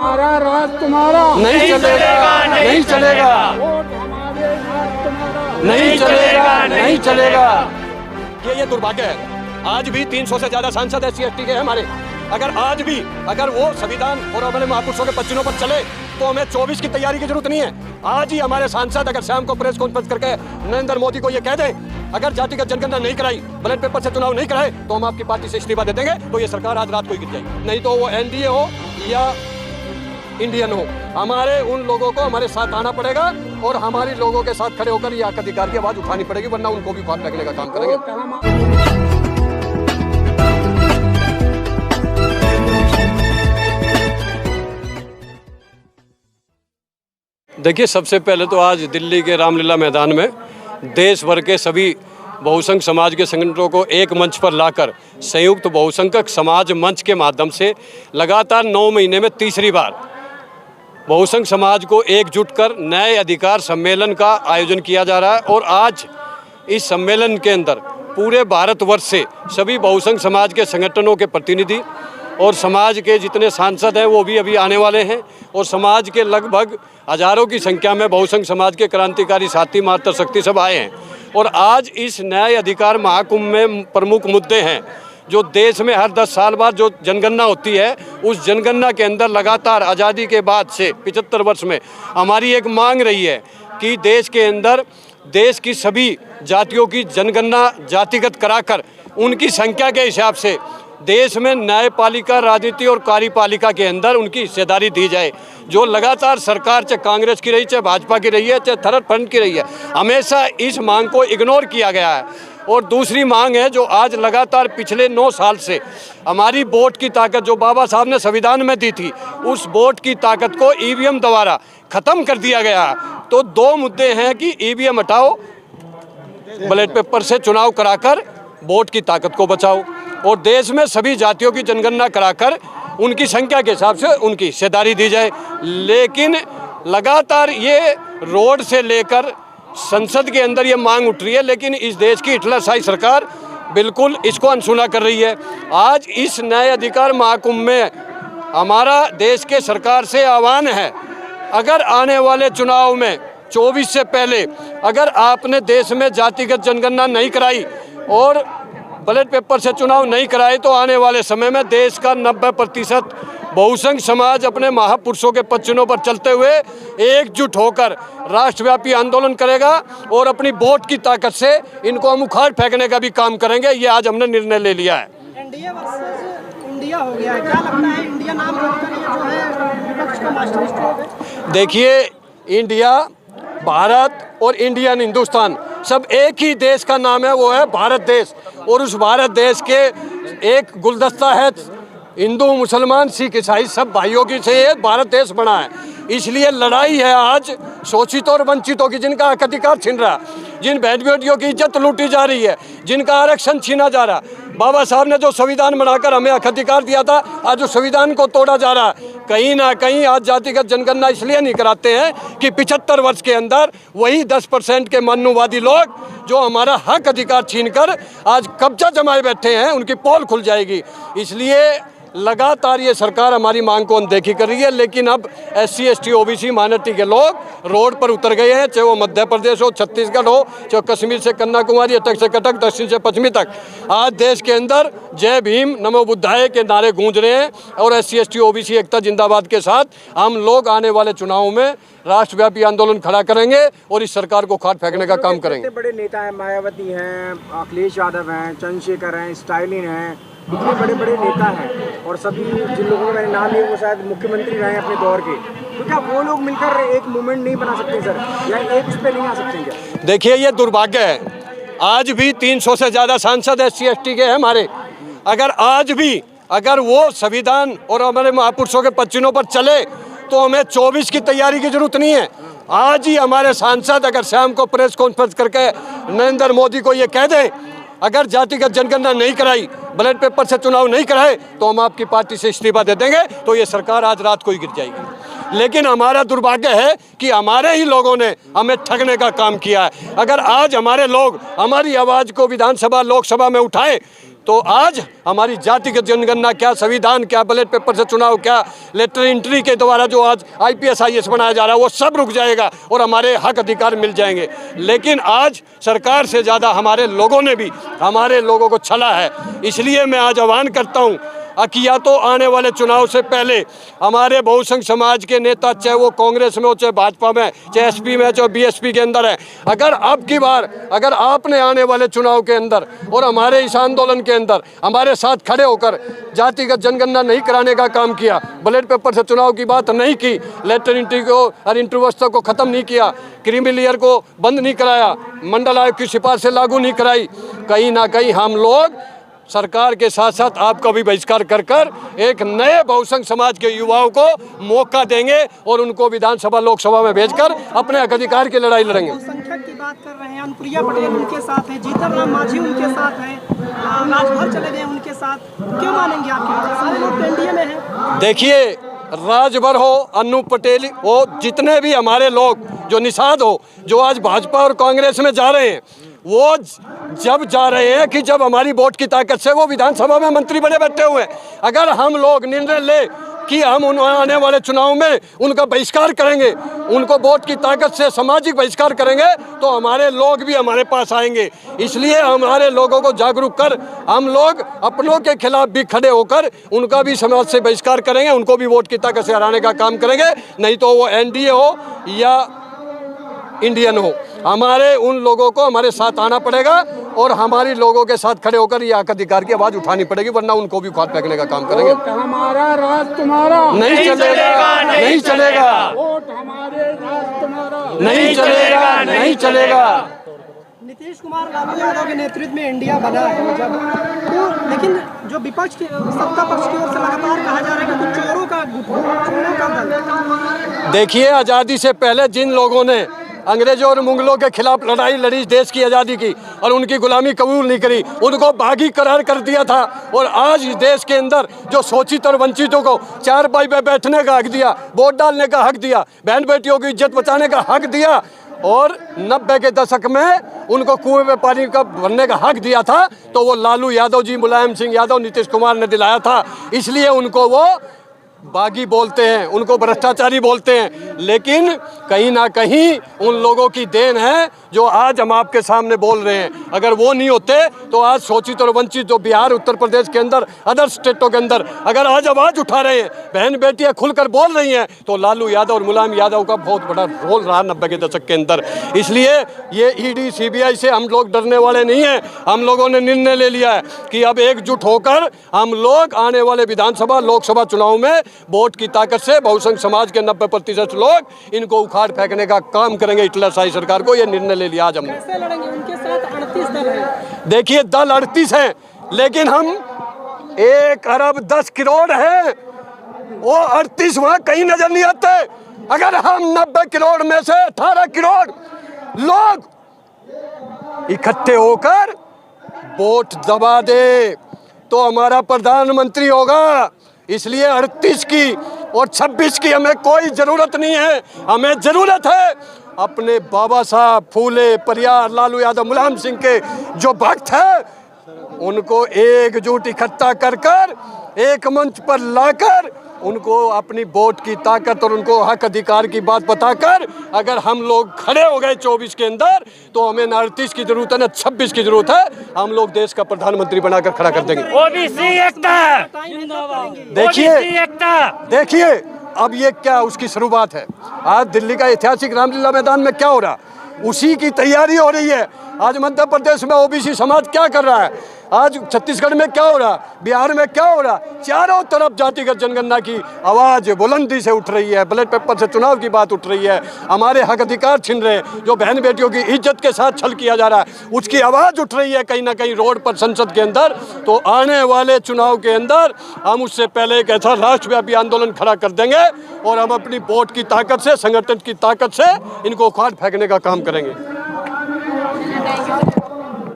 हमारा राज तुम्हारा नहीं चलेगा, नहीं चलेगा, वोट हमारे राज तुम्हारा नहीं चलेगा, नहीं चलेगा। ये दुर्भाग्य है। आज भी 300 से ज्यादा सांसद SC/ST के हैं हमारे। अगर वो संविधान और हमारे महापुरुषों के पच्चीनों पर चले तो हमें 24 की तैयारी की जरूरत नहीं है। आज ही हमारे सांसद अगर शाम को प्रेस कॉन्फ्रेंस करके नरेंद्र मोदी को ये कह दें, अगर जातिगत जनगणना नहीं कराई, बैलेट पेपर से चुनाव नहीं कराए तो हम आपकी पार्टी से इस्तीफा दे देंगे, तो ये सरकार आज रात को ही गिर जाएगी। नहीं तो वो NDA हो या इंडियन हो, हमारे उन लोगों को हमारे साथ आना पड़ेगा और हमारे लोगों के साथ खड़े होकर ये हक अधिकार की आवाज उठानी पड़ेगी, वरना उनको भी फाड़ फेंकने का काम करेंगे। देखिए, सबसे पहले तो आज दिल्ली के रामलीला मैदान में देश भर के सभी बहुसंख्यक समाज के संगठनों को एक मंच पर लाकर संयुक्त बहुसंख्यक समाज मंच के माध्यम से लगातार 9 महीने में तीसरी बार बहुसंख्यक समाज को एकजुट कर नए अधिकार सम्मेलन का आयोजन किया जा रहा है। और आज इस सम्मेलन के अंदर पूरे भारतवर्ष से सभी बहुसंख्यक समाज के संगठनों के प्रतिनिधि और समाज के जितने सांसद हैं वो भी अभी आने वाले हैं, और समाज के लगभग हजारों की संख्या में बहुसंख्यक समाज के क्रांतिकारी साथी मातृशक्ति सब आए हैं। और आज इस नए अधिकार महाकुंभ में प्रमुख मुद्दे हैं जो देश में हर 10 साल बाद जो जनगणना होती है, उस जनगणना के अंदर लगातार आज़ादी के बाद से 75 वर्ष में हमारी एक मांग रही है कि देश के अंदर देश की सभी जातियों की जनगणना जातिगत कराकर उनकी संख्या के हिसाब से देश में न्यायपालिका, राजनीति और कार्यपालिका के अंदर उनकी हिस्सेदारी दी जाए। जो लगातार सरकार चाहे कांग्रेस की रही, चाहे भाजपा की रही है, चाहे थर्ड फ्रंट की रही है, हमेशा इस मांग को इग्नोर किया गया है। और दूसरी मांग है जो आज लगातार पिछले 9 साल से हमारी वोट की ताकत जो बाबा साहब ने संविधान में दी थी, उस वोट की ताकत को EVM द्वारा ख़त्म कर दिया गया है। तो 2 मुद्दे हैं कि EVM हटाओ, बैलेट पेपर से चुनाव कराकर वोट की ताकत को बचाओ, और देश में सभी जातियों की जनगणना कराकर उनकी संख्या के हिसाब से उनकी हिस्सेदारी दी जाए। लेकिन लगातार ये रोड से लेकर संसद के अंदर ये मांग उठ रही है, लेकिन इस देश की हिटलरशाही सरकार बिल्कुल इसको अनसुना कर रही है। आज इस नए अधिकार महाकुंभ में हमारा देश के सरकार से आह्वान है, अगर आने वाले चुनाव में 24 से पहले अगर आपने देश में जातिगत जनगणना नहीं कराई और बैलेट पेपर से चुनाव नहीं कराए तो आने वाले समय में देश का 90% बहुसंख्यक समाज अपने महापुरुषों के पच्चीनों पर चलते हुए एकजुट होकर राष्ट्रव्यापी आंदोलन करेगा और अपनी वोट की ताकत से इनको हम उखाड़ फेंकने का भी काम करेंगे। ये आज हमने निर्णय ले लिया है। NDA वर्सेस इंडिया हो गया है, क्या लगता है इंडिया नाम रखकर ये जो है विपक्ष का मास्टर स्ट्रोक है? देखिए, इंडिया, भारत और इंडियन हिंदुस्तान सब एक ही देश का नाम है, वो है भारत देश। और उस भारत देश के एक गुलदस्ता है, हिंदू, मुसलमान, सिख, ईसाई सब भाइयों की से ये भारत देश बना है। इसलिए लड़ाई है आज शोषितों और वंचितों की, जिनका हक अधिकार छीन रहा, जिन बहन बेटियों की इज्जत लूटी जा रही है, जिनका आरक्षण छीना जा रहा। बाबा साहब ने जो संविधान बनाकर हमें हक अधिकार दिया था, आज उस संविधान को तोड़ा जा रहा है। कहीं ना कहीं आज जातिगत जनगणना इसलिए नहीं कराते हैं कि 75 वर्ष के अंदर वही 10% के मनुवादी लोग जो हमारा हक अधिकार छीनकर आज कब्जा जमाए बैठे हैं, उनकी पोल खुल जाएगी। इसलिए लगातार ये सरकार हमारी मांग को अनदेखी कर रही है। लेकिन अब SC/ST OBC माइनॉरिटी के लोग रोड पर उतर गए हैं, चाहे वो मध्य प्रदेश हो, छत्तीसगढ़ हो, चाहे कश्मीर से कन्याकुमारी, अटक से कटक, दक्षिण से पश्चिमी तक। आज देश के अंदर जय भीम, नमो बुद्धाय के नारे गूंज रहे हैं। और SC/ST OBC एकता जिंदाबाद के साथ हम लोग आने वाले चुनावों में राष्ट्रव्यापी आंदोलन खड़ा करेंगे और इस सरकार को खाट फेंकने का काम करेंगे। बड़े नेता हैं, मायावती हैं, अखिलेश यादव हैं, चंद्रशेखर हैं, स्टालिन हैं, इतने बड़े बड़े नेता हैं और सभी जिन लोगों का मैंने नाम लिया वो शायद मुख्यमंत्री रहे अपने दौर के, तो क्या वो लोग मिलकर एक मूवमेंट नहीं बना सकते सर, या एक उस पर नहीं आ सकते क्या? देखिए, ये दुर्भाग्य है। आज भी 300 से ज़्यादा सांसद SC/ST के हैं हमारे। अगर वो संविधान और हमारे महापुरुषों के पच्चीनों पर चले तो हमें 24 की तैयारी की जरूरत नहीं है। आज ही हमारे सांसद अगर शाम को प्रेस कॉन्फ्रेंस करके नरेंद्र मोदी को ये कह दें, अगर जातिगत जनगणना नहीं कराई, बैलेट पेपर से चुनाव नहीं कराए तो हम आपकी पार्टी से इस्तीफा दे देंगे, तो ये सरकार आज रात को ही गिर जाएगी। लेकिन हमारा दुर्भाग्य है कि हमारे ही लोगों ने हमें ठगने का काम किया है। अगर आज हमारे लोग हमारी आवाज़ को विधानसभा, लोकसभा में उठाए तो आज हमारी जातिगत जनगणना क्या, संविधान क्या, बैलेट पेपर से चुनाव क्या, लेटर एंट्री के द्वारा जो आज IPS IAS बनाया जा रहा है वो सब रुक जाएगा और हमारे हक अधिकार मिल जाएंगे। लेकिन आज सरकार से ज़्यादा हमारे लोगों ने भी हमारे लोगों को छला है। इसलिए मैं आज आह्वान करता हूँ कि या तो आने वाले चुनाव से पहले हमारे बहुसंख्य समाज के नेता, चाहे वो कांग्रेस में हो, चाहे भाजपा में, चाहे SP में, चाहे BSP के अंदर है, अगर अब की बार अगर आपने आने वाले चुनाव के अंदर और हमारे इस आंदोलन के अंदर हमारे साथ खड़े होकर जातिगत जनगणना नहीं कराने का काम किया, बैलेट पेपर से चुनाव की बात नहीं की, लेटर एंट्री को और इंटरव्यू व्यवस्था को ख़त्म नहीं किया, क्रीमी लेयर को बंद नहीं कराया, मंडल आयोग की सिफारिश से लागू नहीं कराई, कहीं ना कहीं हम लोग सरकार के साथ साथ आपका भी बहिष्कार कर कर एक नए बहुसंख्य समाज के युवाओं को मौका देंगे और उनको विधानसभा लोकसभा में भेजकर अपने हक अधिकार की लड़ाई लड़ेंगे। बहुसंख्यक की बात कर रहे हैं, अनुप्रिया पटेल उनके साथ हैं, जीतन राम मांझी उनके साथ हैं, राजभर चले गए उनके साथ, क्यों मानेंगे आपके सारे लोग एनडीए में हैं? देखिए, राजभर हो, अन्नू पटेल हो, जितने भी हमारे लोग जो निषाद हो, जो आज भाजपा और कांग्रेस में जा रहे हैं, वो जब जा रहे हैं कि जब हमारी वोट की ताकत से वो विधानसभा में मंत्री बने बैठे हुए हैं। अगर हम लोग निर्णय ले कि हम आने वाले चुनाव में उनका बहिष्कार करेंगे, उनको वोट की ताकत से सामाजिक बहिष्कार करेंगे, तो हमारे लोग भी हमारे पास आएंगे। इसलिए हमारे लोगों को जागरूक कर हम लोग अपनों के खिलाफ भी खड़े होकर उनका भी समाज से बहिष्कार करेंगे, उनको भी वोट की ताकत से हराने का काम करेंगे। नहीं तो वो NDA हो या इंडियन हो, हमारे उन लोगों को हमारे साथ आना पड़ेगा और हमारी लोगों के साथ खड़े होकर ये हक अधिकार की आवाज़ उठानी पड़ेगी, वरना उनको भी उखाड़ फेंकने का काम करेंगे। वोट हमारा, राज तुम्हारा नहीं चलेगा, नहीं चलेगा, वोट हमारे, राज तुम्हारा नहीं चलेगा, नहीं चलेगा। नीतीश कुमार लालू यादव के नेतृत्व में इंडिया बना है जब, तो लेकिन जो विपक्ष की सत्ता पक्ष की ओर से लगातार कहा जा रहा है कि कुछ चोरों का दल। देखिए, आज़ादी से पहले जिन लोगों ने अंग्रेजों और मुगलों के खिलाफ लड़ाई लड़ी, देश की आज़ादी की और उनकी गुलामी कबूल नहीं करी, उनको बागी करार कर दिया था। और आज इस देश के अंदर जो शोषित और वंचितों को चारपाई पे बैठने का हक दिया, वोट डालने का हक दिया, बहन बेटियों की इज्जत बचाने का हक दिया और 90 के दशक में उनको कुएं में पानी का भरने का हक दिया था, तो वो लालू यादव जी, मुलायम सिंह यादव, नीतीश कुमार ने दिलाया था। इसलिए उनको वो बागी बोलते हैं, उनको भ्रष्टाचारी बोलते हैं। लेकिन कहीं ना कहीं उन लोगों की देन है जो आज हम आपके सामने बोल रहे हैं। अगर वो नहीं होते तो आज शोषित और वंचित जो बिहार, उत्तर प्रदेश के अंदर, अदर स्टेटों के अंदर अगर आज आवाज़ उठा रहे हैं, बहन बेटियां खुलकर बोल रही हैं, तो लालू यादव और मुलायम यादव का बहुत बड़ा रोल रहा 90 के दशक के अंदर। इसलिए ये ED CBI से हम लोग डरने वाले नहीं हैं। हम लोगों ने निर्णय ले लिया है कि अब एकजुट होकर हम लोग आने वाले विधानसभा लोकसभा चुनाव में वोट की ताकत से बहुसंख्य समाज के 90% लोग इनको उखाड़ फेंकने का काम करेंगे। हिटलरशाही सरकार को ये निर्णय ले लिया आज हमने। कैसे लड़ेंगे? उनके साथ 38 दल हैं। देखिए, दल 38 हैं, लेकिन हम 1 अरब 10 करोड़ हैं, वो 38 वहाँ कहीं नजर नहीं आते। अगर हम 90 करोड़ में से 18 करोड़ लोग इकट्ठे होकर वोट दबा दे तो हमारा प्रधानमंत्री होगा। इसलिए 38 की और 26 की हमें कोई ज़रूरत नहीं है। हमें ज़रूरत है अपने बाबा साहब फूले, परियार, लालू यादव, मुलायम सिंह के जो भक्त हैं उनको एकजुट इकट्ठा कर कर एक मंच पर लाकर उनको अपनी वोट की ताकत और उनको हक अधिकार की बात बताकर अगर हम लोग खड़े हो गए 24 के अंदर, तो हमें ना 38 की जरूरत है ना 26 की जरूरत है। हम लोग देश का प्रधानमंत्री बनाकर खड़ा कर देंगे। ओबीसी एकता देखिए अब ये क्या उसकी शुरुआत है। आज दिल्ली का ऐतिहासिक रामलीला मैदान में क्या हो रहा, उसी की तैयारी हो रही है। आज मध्य प्रदेश में ओबीसी समाज क्या कर रहा है, आज छत्तीसगढ़ में क्या हो रहा, बिहार में क्या हो रहा, चारों तरफ जातिगत जनगणना की आवाज़ बुलंदी से उठ रही है। बैलेट पेपर से चुनाव की बात उठ रही है, हमारे हक अधिकार छिन रहे हैं, जो बहन बेटियों की इज्जत के साथ छल किया जा रहा है उसकी आवाज़ उठ रही है कहीं ना कहीं रोड पर, संसद के अंदर। तो आने वाले चुनाव के अंदर हम उससे पहले एक ऐसा राष्ट्रव्यापी आंदोलन खड़ा कर देंगे और हम अपनी वोट की ताकत से, संगठन की ताकत से इनको उखाड़ फेंकने का काम करेंगे।